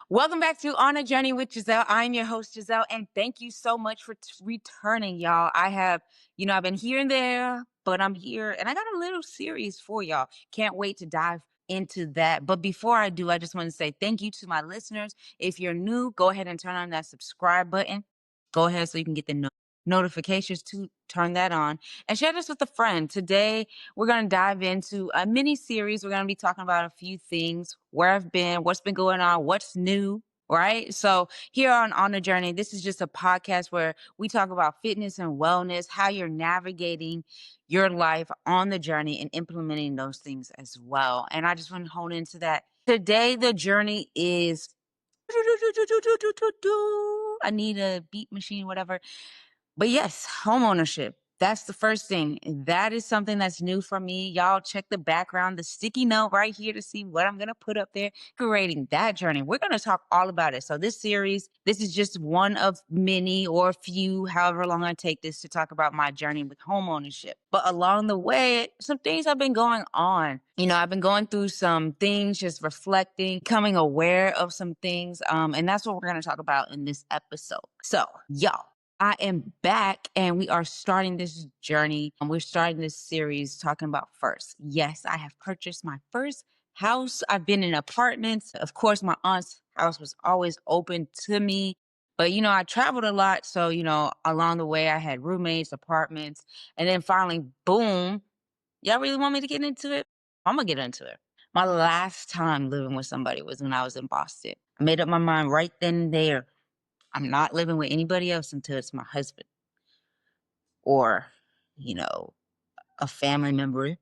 Welcome back to On a Journey with Giselle. I'm your host, Giselle, and thank you so much for returning, y'all. I've been here and there, but I'm here and I got a little series for y'all. Can't wait to dive into that. But before I do, I just want to say thank you to my listeners. If you're new, go ahead and turn on that subscribe button. Go ahead so you can get the notifications to turn that on and share this with a friend. Today, we're going to dive into a mini series. We're going to be talking about a few things, where I've been, what's been going on, what's new. Right. So here on the Journey, this is just a podcast where we talk about fitness and wellness, how you're navigating your life on the journey and implementing those things as well. And I just want to hone into that. Today, the journey is I need a beat machine, whatever. But yes, homeownership. That's the first thing. That is something that's new for me. Y'all check the background, the sticky note right here to see what I'm going to put up there, creating that journey. We're going to talk all about it. So this is just one of many or a few, however long I take this to talk about my journey with homeownership. But along the way, some things have been going on. I've been going through some things, just reflecting, becoming aware of some things. And that's what we're going to talk about in this episode. So, y'all. I am back and we are starting this journey. We're starting this series talking about first. Yes, I have purchased my first house. I've been in apartments. Of course, my aunt's house was always open to me. But, I traveled a lot. So, along the way, I had roommates, apartments. And then finally, boom, y'all really want me to get into it? I'm going to get into it. My last time living with somebody was when I was in Boston. I made up my mind right then and there. I'm not living with anybody else until it's my husband or, you know, a family member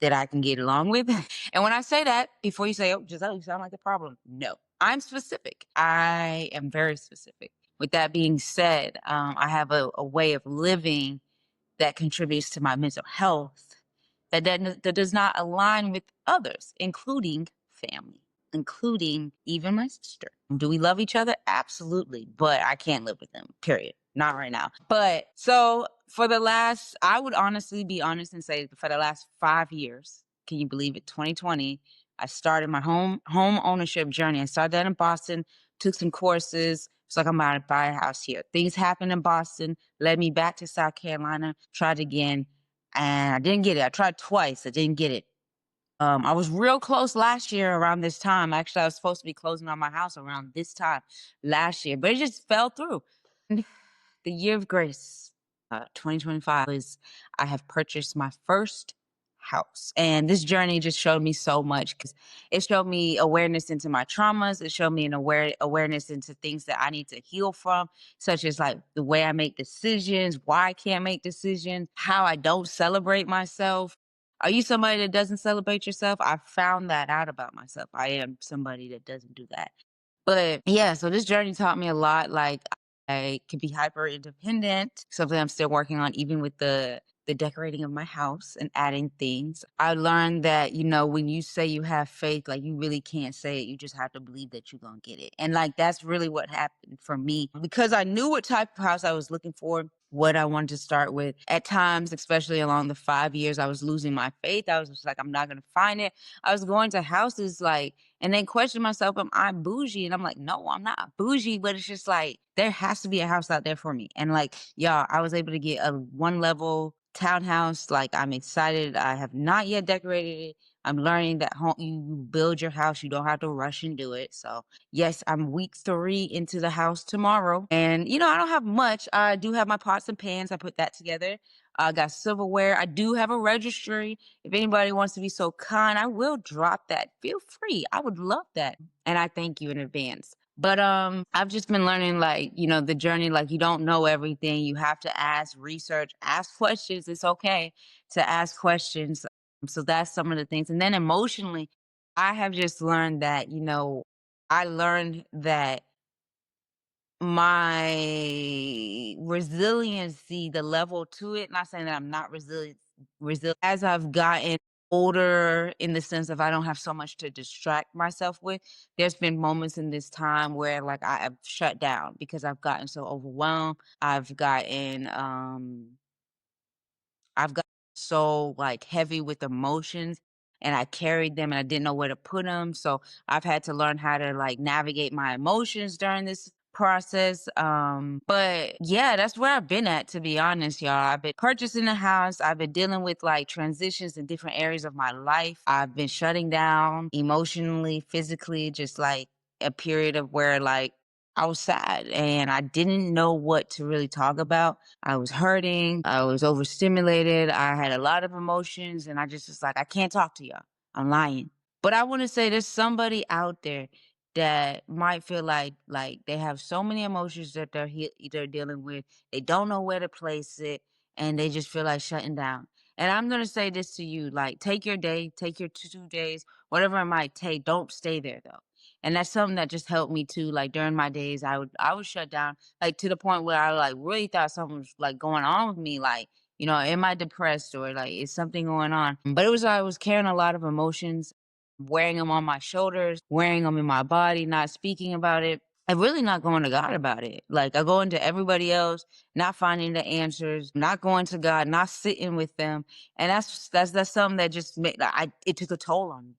that I can get along with. And when I say that, before you say, oh, Giselle, you sound like a problem. No, I'm specific. I am very specific. With that being said, I have a way of living that contributes to my mental health that does not align with others, including family, including even my sister. Do we love each other? Absolutely. But I can't live with them, period. Not right now. But so I would honestly be honest and say for the last 5 years, can you believe it? 2020, I started my home ownership journey. I started that in Boston, took some courses. It's like I'm about to buy a house here. Things happened in Boston, led me back to South Carolina, tried again, and I didn't get it. I tried twice. I didn't get it. I was real close last year around this time. Actually, I was supposed to be closing on my house around this time last year, but it just fell through. And the year of grace, 2025, is I have purchased my first house. And this journey just showed me so much because it showed me awareness into my traumas. It showed me an awareness into things that I need to heal from, such as like the way I make decisions, why I can't make decisions, how I don't celebrate myself. Are you somebody that doesn't celebrate yourself? I found that out about myself. I am somebody that doesn't do that. But yeah, so this journey taught me a lot. Like I can be hyper independent, something I'm still working on, even with the decorating of my house and adding things. I learned that, when you say you have faith, like you really can't say it. You just have to believe that you're gonna get it. And like that's really what happened for me. Because I knew what type of house I was looking for, what I wanted to start with. At times, especially along the 5 years, I was losing my faith. I was just like, I'm not gonna find it. I was going to houses like and then question myself, am I bougie? And I'm like, no, I'm not bougie, but it's just like there has to be a house out there for me. And like, y'all, I was able to get a 1 level townhouse. Like, I'm excited. I have not yet decorated it. I'm learning that you build your house, you don't have to rush and do it. So, yes, I'm week 3 into the house tomorrow. And, I don't have much. I do have my pots and pans. I put that together. I got silverware. I do have a registry. If anybody wants to be so kind, I will drop that. Feel free. I would love that. And I thank you in advance. But I've just been learning like, the journey, like you don't know everything. You have to ask, research, ask questions. It's okay to ask questions. So that's some of the things. And then emotionally, I have just learned that, I learned that my resiliency, the level to it, not saying that I'm not resilient as I've gotten older in the sense of I don't have so much to distract myself with. There's been moments in this time where like I have shut down because I've gotten so overwhelmed. I've gotten so like heavy with emotions. and I carried them and I didn't know where to put them. So I've had to learn how to like navigate my emotions during this process. But yeah, that's where I've been at, to be honest, y'all. I've been purchasing a house. I've been dealing with like transitions in different areas of my life. I've been shutting down emotionally, physically, just like a period of where like I was sad and I didn't know what to really talk about. I was hurting. I was overstimulated. I had a lot of emotions and I just was like, I can't talk to y'all. I'm lying. But I want to say there's somebody out there that might feel like they have so many emotions that they're dealing with. They don't know where to place it and they just feel like shutting down. And I'm going to say this to you, like take your day, take your 2 days, whatever it might take. Don't stay there though. And that's something that just helped me too. Like during my days, I would shut down, like to the point where I like really thought something was like going on with me. Like, am I depressed or like is something going on? But it was I was carrying a lot of emotions, wearing them on my shoulders, wearing them in my body, not speaking about it. I'm really not going to God about it. Like I go into everybody else, not finding the answers, not going to God, not sitting with them, and that's something that just made it took a toll on me,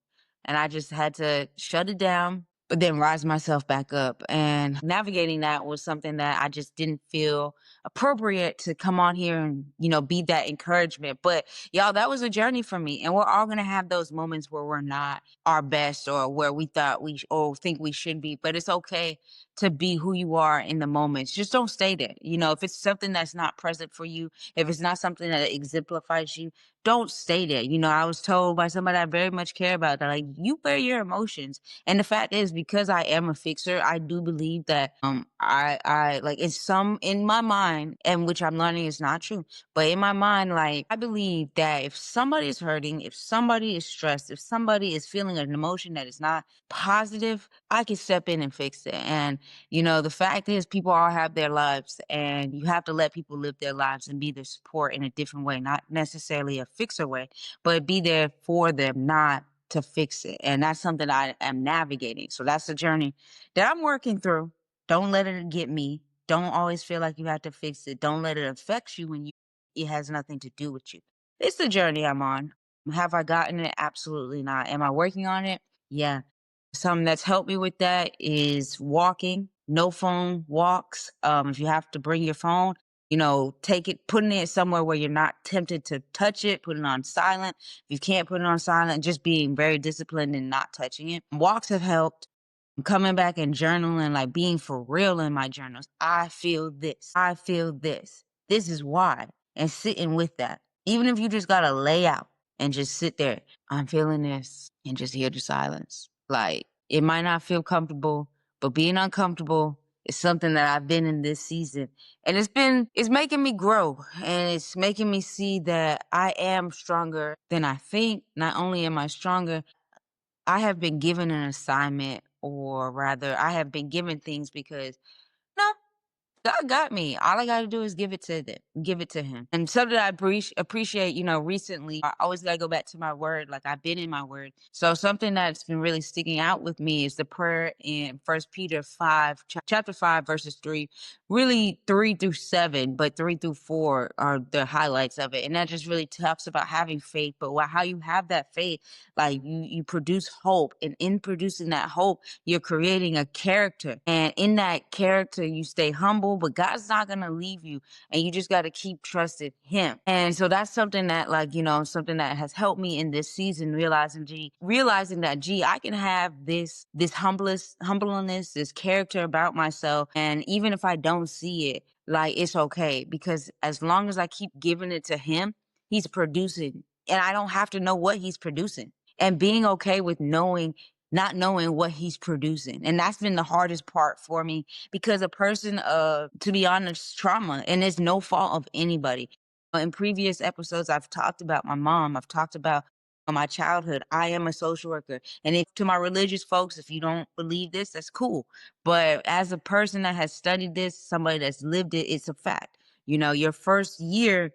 and I just had to shut it down, but then rise myself back up. And navigating that was something that I just didn't feel appropriate to come on here and, be that encouragement. But y'all, that was a journey for me. And we're all going to have those moments where we're not our best or where we thought or think we should be. But it's okay to be who you are in the moments. Just don't stay there. If it's something that's not present for you, if it's not something that exemplifies you, don't stay there. I was told by somebody I very much care about that, like, you bear your emotions. And the fact is, because I am a fixer, I do believe that I like it's some in my mind, and which I'm learning is not true. But in my mind, like I believe that if somebody is hurting, if somebody is stressed, if somebody is feeling an emotion that is not positive, I can step in and fix it. And the fact is, people all have their lives, and you have to let people live their lives and be their support in a different way, not necessarily a fixer way, but be there for them, not to fix it. And that's something I am navigating. So that's the journey that I'm working through. Don't let it get me. Don't always feel like you have to fix it. Don't let it affect you when it has nothing to do with you. It's the journey I'm on. Have I gotten it? Absolutely not. Am I working on it? Yeah. Something that's helped me with that is walking, no phone walks. If you have to bring your phone, take it, putting it somewhere where you're not tempted to touch it, put it on silent. If you can't put it on silent, just being very disciplined and not touching it. Walks have helped. Coming back and journaling, like being for real in my journals. I feel this. I feel this. This is why. And sitting with that. Even if you just got to lay out and just sit there, I'm feeling this, and just hear the silence. Like it might not feel comfortable, but being uncomfortable is something that I've been in this season. And it's making me grow, and it's making me see that I am stronger than I think. Not only am I stronger, I have been given an assignment, or rather, I have been given things because no, God got me. All I got to do is give it to Him. And something I appreciate, recently, I always got to go back to my word. Like I've been in my word. So something that's been really sticking out with me is the prayer in First Peter 5, chapter 5, verses 3, really 3 through 7, but 3 through 4 are the highlights of it. And that just really talks about having faith, but how you have that faith, like you produce hope. And in producing that hope, you're creating a character. And in that character, you stay humble, but God's not going to leave you. And you just got to keep trusting Him. And so that's something that, like, something that has helped me in this season, realizing that, I can have this humbleness, this character about myself. And even if I don't see it, like, it's okay, because as long as I keep giving it to Him, He's producing. And I don't have to know what He's producing. And being okay with not knowing what He's producing. And that's been the hardest part for me, because a person of, to be honest, trauma, and it's no fault of anybody. In previous episodes, I've talked about my mom. I've talked about my childhood. I am a social worker. And if to my religious folks, if you don't believe this, that's cool. But as a person that has studied this, somebody that's lived it, it's a fact. Your first year,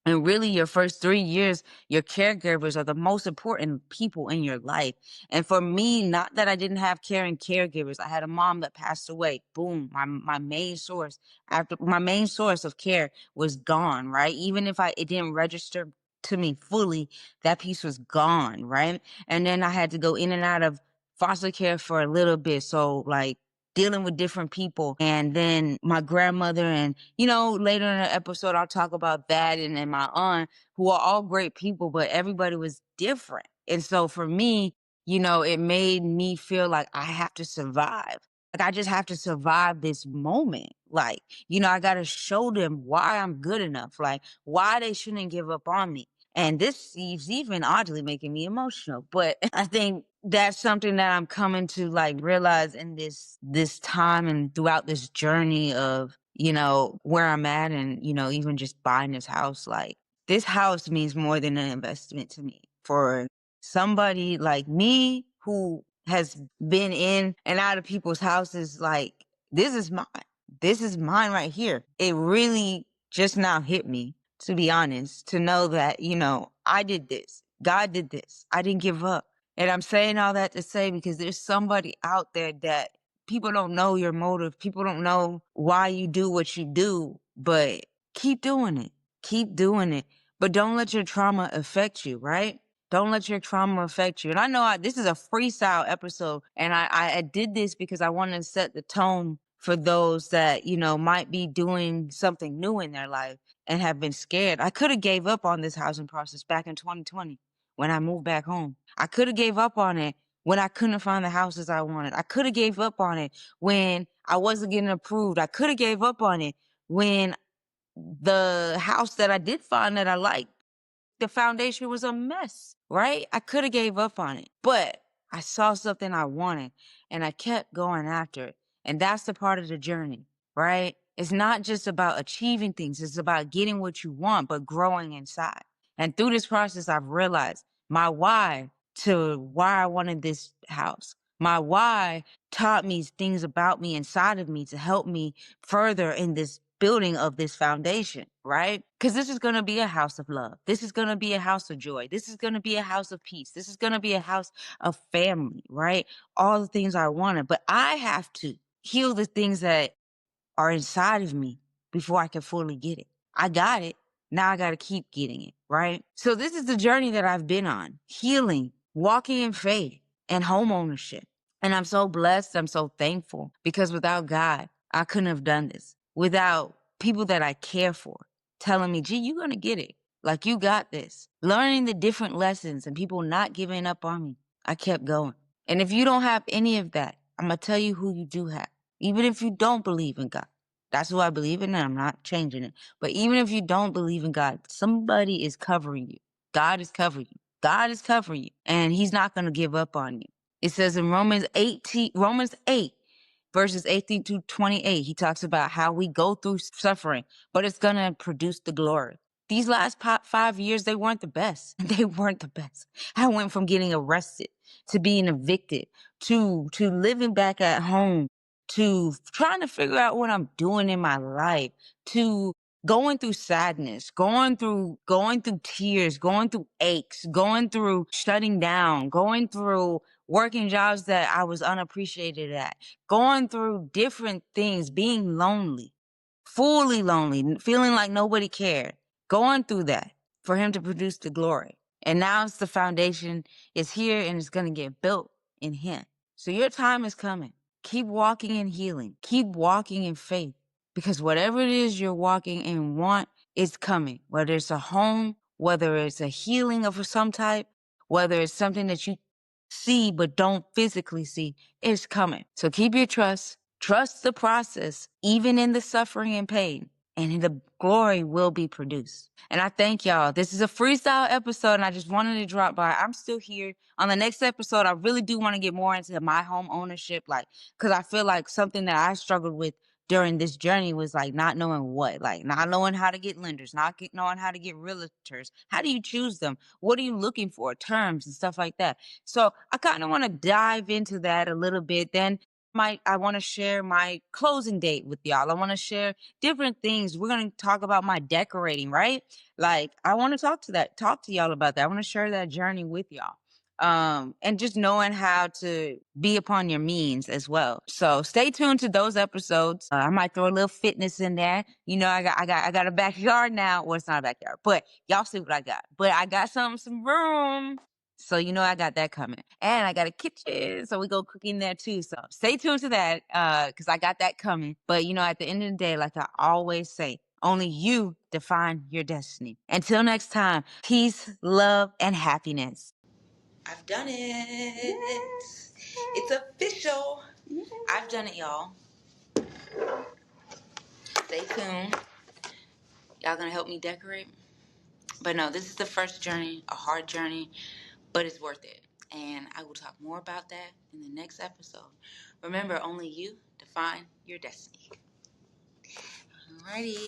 and really, your first 3 years, your caregivers are the most important people in your life. And for me, not that I didn't have caring caregivers. I had a mom that passed away. Boom. My main source, after my main source of care was gone, right? Even if it didn't register to me fully, that piece was gone, right? And then I had to go in and out of foster care for a little bit. So like dealing with different people and then my grandmother and later in the episode I'll talk about that and then my aunt who are all great people, but everybody was different. And so for me, it made me feel like I have to survive. Like I just have to survive this moment. Like, I got to show them why I'm good enough, like why they shouldn't give up on me. And this is even oddly making me emotional, but I think that's something that I'm coming to like realize in this time and throughout this journey of, where I'm at and, even just buying this house. Like this house means more than an investment to me. For somebody like me who has been in and out of people's houses, like this is mine. This is mine right here. It really just now hit me, to be honest, to know that, I did this. God did this. I didn't give up. And I'm saying all that to say because there's somebody out there that people don't know your motive. People don't know why you do what you do, but keep doing it. Keep doing it. But don't let your trauma affect you, right? Don't let your trauma affect you. And I know this is a freestyle episode, and I did this because I wanted to set the tone for those that, might be doing something new in their life and have been scared. I could have gave up on this housing process back in 2020 when I moved back home. I could have gave up on it when I couldn't find the houses I wanted. I could have gave up on it when I wasn't getting approved. I could have gave up on it when the house that I did find that I liked, the foundation was a mess, right? I could have gave up on it, but I saw something I wanted and I kept going after it. And that's the part of the journey, right? It's not just about achieving things. It's about getting what you want, but growing inside. And through this process, I've realized my why to why I wanted this house. My why taught me things about me inside of me to help me further in this building of this foundation, right? Because this is going to be a house of love. This is going to be a house of joy. This is going to be a house of peace. This is going to be a house of family, right? All the things I wanted. But I have to heal the things that are inside of me before I can fully get it. I got it. Now I got to keep getting it, right? So this is the journey that I've been on: healing, walking in faith, and home ownership. And I'm so blessed. I'm so thankful because without God, I couldn't have done this. Without people that I care for telling me, gee, you're going to get it. Like you got this. Learning the different lessons and people not giving up on me. I kept going. And if you don't have any of that, I'm going to tell you who you do have. Even if you don't believe in God. That's who I believe in, and I'm not changing it. But even if you don't believe in God, somebody is covering you. God is covering you. God is covering you. And he's not going to give up on you. It says in Romans 8, verses 18 to 28, he talks about how we go through suffering, but it's going to produce the glory. These last 5 years, they weren't the best. They weren't the best. I went from getting arrested to being evicted to living back at home to trying to figure out what I'm doing in my life to going through sadness, going through tears, going through aches, going through shutting down, going through working jobs that I was unappreciated at, going through different things, being lonely, fully lonely, feeling like nobody cared, going through that for him to produce the glory. And now it's the foundation is here and it's going to get built in him. So your time is coming. Keep walking in healing. Keep walking in faith because whatever it is you're walking in want is coming, whether it's a home, whether it's a healing of some type, whether it's something that you see but don't physically see, it's coming. So keep your trust. Trust the process, even in the suffering and pain, and the glory will be produced. And I thank y'all. This is a freestyle episode, and I just wanted to drop by. I'm still here. On the next episode, I really do want to get more into my home ownership, like, because I feel like something that I struggled with during this journey was like not knowing what, like not knowing how to get lenders, knowing how to get realtors. How do you choose them? What are you looking for? Terms and stuff like that. So I kind of want to dive into that a little bit. Then I want to share my closing date with y'all. I want to share different things. We're going to talk about my decorating, right? Like I want to talk to y'all about that. I want to share that journey with y'all. and just knowing how to be upon your means as well. So stay tuned to those episodes. I might throw a little fitness in there. You know, I got a backyard now. Well, it's not a backyard, but y'all see what I got. But I got some room. So you know I got that coming. And I got a kitchen. So we go cooking there too. So stay tuned to that because I got that coming. But you know, at the end of the day, like I always say, only you define your destiny. Until next time, peace, love, and happiness. I've done it. Yes. It's official. Yes. I've done it, y'all. Stay tuned. Y'all gonna help me decorate? But no, this is the first journey, a hard journey, but it's worth it. And I will talk more about that in the next episode. Remember, only you define your destiny. Alrighty.